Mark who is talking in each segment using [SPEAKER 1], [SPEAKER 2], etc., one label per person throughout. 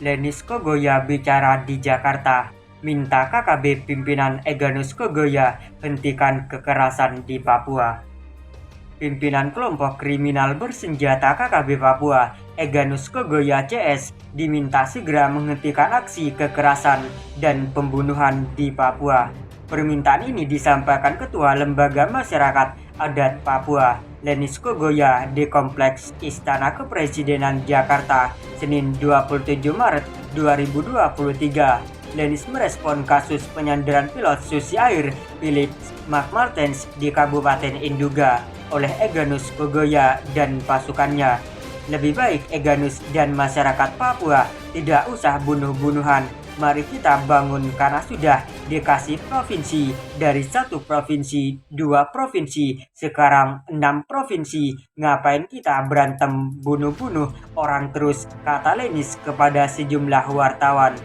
[SPEAKER 1] Lenis Kogoya bicara di Jakarta, minta KKB pimpinan Egyanus Kogoya hentikan kekerasan di Papua. Pimpinan kelompok kriminal bersenjata KKB Papua, Egyanus Kogoya CS, diminta segera menghentikan aksi kekerasan dan pembunuhan di Papua. Permintaan ini disampaikan Ketua Lembaga Masyarakat Adat Papua, Lenis Kogoya, di Kompleks Istana Kepresidenan Jakarta, Senin 27 Maret 2023. Lenis merespon kasus penyandaran pilot Susi Air Philip McMartens di Kabupaten Induga oleh Egyanus Kogoya dan pasukannya. Lebih baik Egyanus dan masyarakat Papua tidak usah bunuh-bunuhan. Mari kita bangun karena sudah dikasih provinsi, dari 1 provinsi, 2 provinsi, sekarang 6 provinsi. Ngapain kita berantem bunuh-bunuh orang terus, kata Lenis kepada sejumlah wartawan.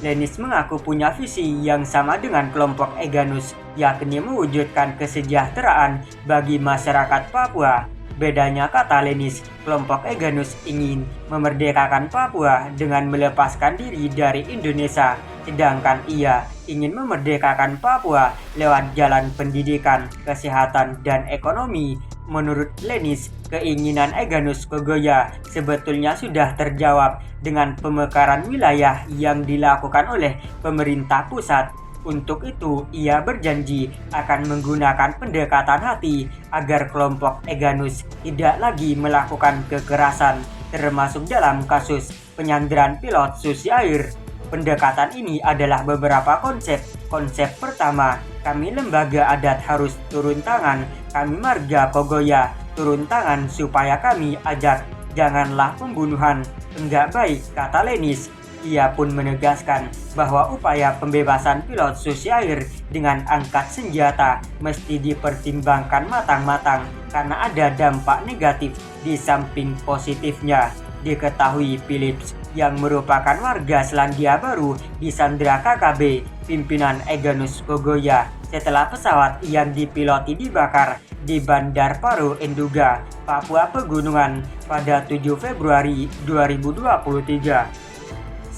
[SPEAKER 1] Lenis mengaku punya visi yang sama dengan kelompok Egyanus, yakni mewujudkan kesejahteraan bagi masyarakat Papua. Bedanya, kata Lenis, kelompok Egyanus ingin memerdekakan Papua dengan melepaskan diri dari Indonesia, sedangkan ia ingin memerdekakan Papua lewat jalan pendidikan, kesehatan, dan ekonomi. Menurut Lenis, keinginan Egyanus Kogoya sebetulnya sudah terjawab dengan pemekaran wilayah yang dilakukan oleh pemerintah pusat. Untuk itu, ia berjanji akan menggunakan pendekatan hati agar kelompok Egyanus tidak lagi melakukan kekerasan, termasuk dalam kasus penyandaran pilot Susi Air. Pendekatan ini adalah beberapa konsep. Konsep pertama, kami lembaga adat harus turun tangan, kami marga Kogoya turun tangan supaya kami ajak, janganlah pembunuhan, enggak baik, kata Lenis. Ia pun menegaskan bahwa upaya pembebasan pilot Susi Air dengan angkat senjata mesti dipertimbangkan matang-matang karena ada dampak negatif di samping positifnya. Diketahui Philips yang merupakan warga Selandia Baru disandra KKB pimpinan Egyanus Kogoya setelah pesawat yang dipiloti dibakar di Bandar Paro Enduga, Papua Pegunungan pada 7 Februari 2023.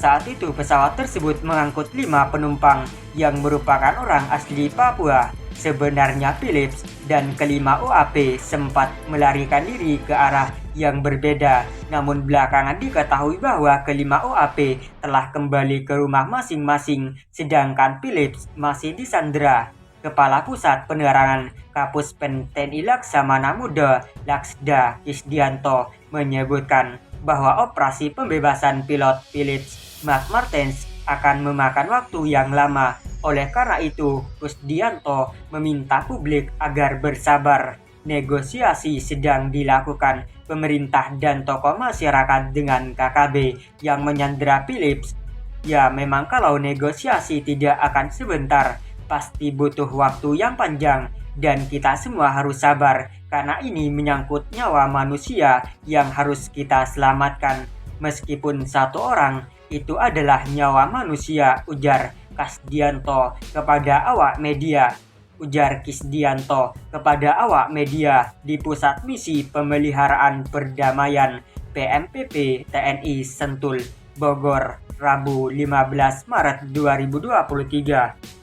[SPEAKER 1] Saat itu pesawat tersebut mengangkut 5 penumpang yang merupakan orang asli Papua. Sebenarnya Philips dan kelima OAP sempat melarikan diri ke arah yang berbeda, namun belakangan diketahui bahwa kelima OAP telah kembali ke rumah masing-masing, sedangkan Philips masih disandera. Kepala Pusat Penerangan Kapuspen TNI Laksamana Muda Laksda Kisdianto menyebutkan bahwa operasi pembebasan pilot Philips McMartens akan memakan waktu yang lama. Oleh karena itu, Kusdianto meminta publik agar bersabar. Negosiasi sedang dilakukan pemerintah dan tokoh masyarakat dengan KKB yang menyandera Philips. Ya, memang kalau negosiasi tidak akan sebentar, pasti butuh waktu yang panjang dan kita semua harus sabar karena ini menyangkut nyawa manusia yang harus kita selamatkan. Meskipun satu orang, itu adalah nyawa manusia, ujar Kasdianto kepada awak media. Ujar Kisdianto kepada awak media di Pusat Misi Pemeliharaan Perdamaian PMPP TNI Sentul, Bogor, Rabu 15 Maret 2023.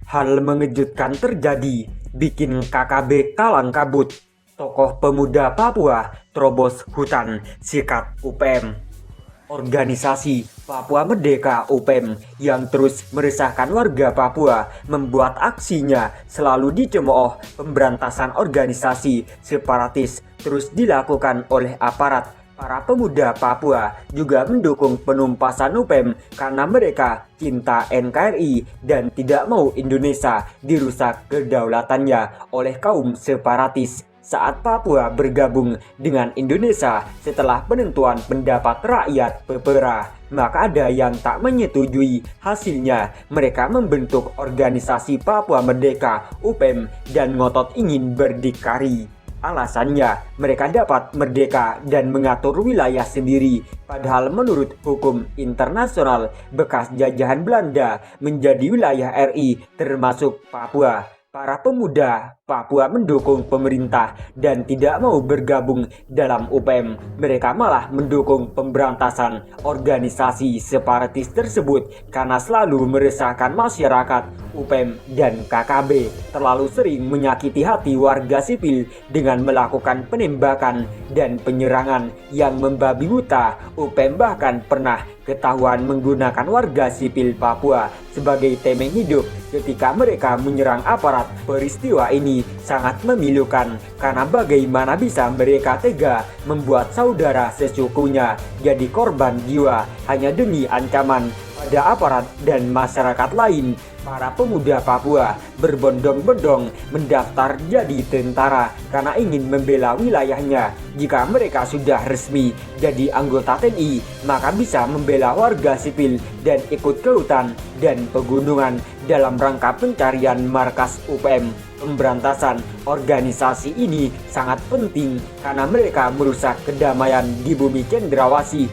[SPEAKER 1] Hal mengejutkan terjadi, bikin KKB kalang kabut. Tokoh pemuda Papua terobos hutan, sikat UPM. Organisasi Papua Merdeka UPM yang terus meresahkan warga Papua membuat aksinya selalu dicemooh pemberantasan organisasi separatis terus dilakukan oleh aparat. Para pemuda Papua juga mendukung penumpasan UPM karena mereka cinta NKRI dan tidak mau Indonesia dirusak kedaulatannya oleh kaum separatis. Saat Papua bergabung dengan Indonesia setelah penentuan pendapat rakyat PPRA,
[SPEAKER 2] maka ada yang tak menyetujui hasilnya. Mereka membentuk organisasi Papua Merdeka (UPM) dan ngotot ingin berdikari. Alasannya, mereka dapat merdeka dan mengatur wilayah sendiri. Padahal menurut hukum internasional, bekas jajahan Belanda menjadi wilayah RI termasuk Papua. Para pemuda Papua mendukung pemerintah dan tidak mau bergabung dalam UPM. Mereka malah mendukung pemberantasan organisasi separatis tersebut karena selalu meresahkan masyarakat. UPM dan KKB terlalu sering menyakiti hati warga sipil dengan melakukan penembakan dan penyerangan yang membabi buta. UPM bahkan pernah ketahuan menggunakan warga sipil Papua sebagai tameng hidup ketika mereka menyerang aparat. Peristiwa ini sangat memilukan karena bagaimana bisa mereka tega membuat saudara sesukunya jadi korban jiwa hanya demi ancaman pada aparat dan masyarakat lain. Para pemuda Papua berbondong-bondong mendaftar jadi tentara karena ingin membela wilayahnya. Jika mereka sudah resmi jadi anggota TNI, maka bisa membela warga sipil dan ikut ke hutan dan pegunungan dalam rangka pencarian markas UPM. Pemberantasan organisasi ini sangat penting karena mereka merusak kedamaian di bumi cendrawasih